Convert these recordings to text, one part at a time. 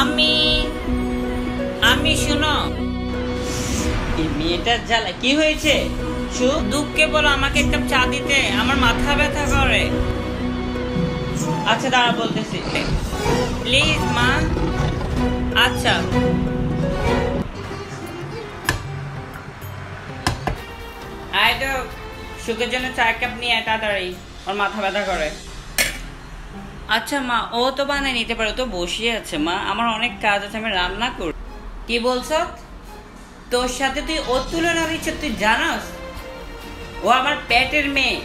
আমি আমি শুনো, এই মেয়েটার জ্বালা কি হয়েছে? দুঃখকে বলো আমাকে এক কাপ চা দিতে, আমার মাথা ব্যথা করে। আচ্ছা দাঁড়া বলতেছি, প্লিজ মা। আচ্ছা আয় তো, সুখের জন্য চা কাপ নিয়ে তাড়াতাড়ি, ওর মাথা ব্যথা করে। আচ্ছা মা, ও তো বানায় নিতে পারে, তো বসিয়ে আছে মা, আমার অনেক কাজ আছে, আমি রান্না করব। কি বলছ? তোর সাথে তুই ওর তুলনা দিচ্ছ? তুই জানাস ও আমার পেটের মেয়ে।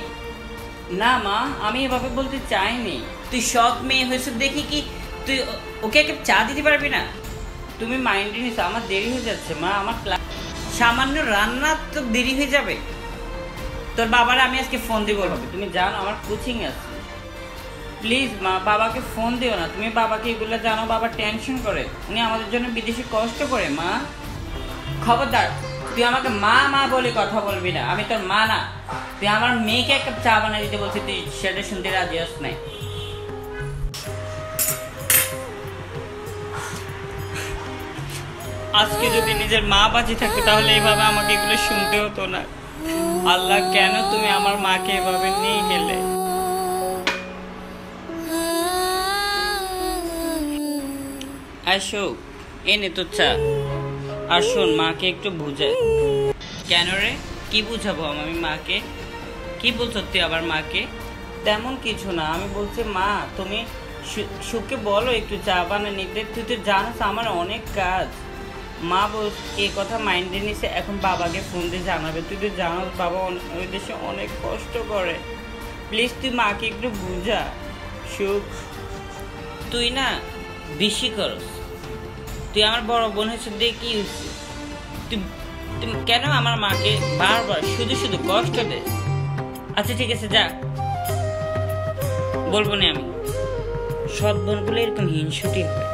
না মা, আমি এভাবে বলতে চাইনি। তুই সৎ মেয়ে হয়েছে দেখি কি তুই ওকে একটা চা দিতে পারবি না? তুমি মাইন্ডে নিছো, আমার দেরি হয়ে যাচ্ছে মা, আমার সামান্য রান্না তো দেরি হয়ে যাবে। তোর বাবার আমি আজকে ফোন দিব, হবে তুমি জানো আমার কোচিং আছে। প্লিজ মা, বাবাকে ফোন দিও না তুমি, বাবাকে এগুলো জানো, বাবা টেনশন করে, উনি আমাদের জন্য বিদেশে কষ্ট করে। মা খবরদার, তুই আমাকে মা মা বলে কথা বলবি না, আমি তোর মা না। তুই আমার মেয়েকে একটা চা বানিয়ে দিতে বলছিস, তুই সেটা শুনতে রাজি আস নাই। আজকে যদি নিজের মা বাঁচে থাকতো তাহলে এইভাবে আমাকে এগুলো শুনতে হতো না। আল্লাহ, কেন তুমি আমার মাকে এভাবে নিয়ে গেলে? আসো, এনে তো চা। আর শোন, মাকে একটু বুঝাই। কেন রে, কি বুঝাবো আমি মাকে? কি বলছো তুই আবার মাকে? তেমন কিছু না, আমি বলছি মা তুমি সুখকে বলো একটু চা বানিয়ে নিতে, তুই তো জানিস আমার অনেক কাজ। মা বল এই কথা মাইন্ডে নিছে, এখন বাবাকে ফোন দিয়ে জানাবে। তুই তো জানাস বাবা ওই দেশে অনেক কষ্ট করে। প্লিজ তুই মাকে একটু বুঝা। সুখ, তুই না বেশি করস। তুই আমার বড় বোন হয়েছে দিয়ে কি হয়েছে? তুই কেন আমার মাকে বারবার শুধু শুধু কষ্ট দে? আচ্ছা ঠিক আছে যা, বলবো না আমি। সৎ বোনগুলো এরকম হিংসুটি হয়।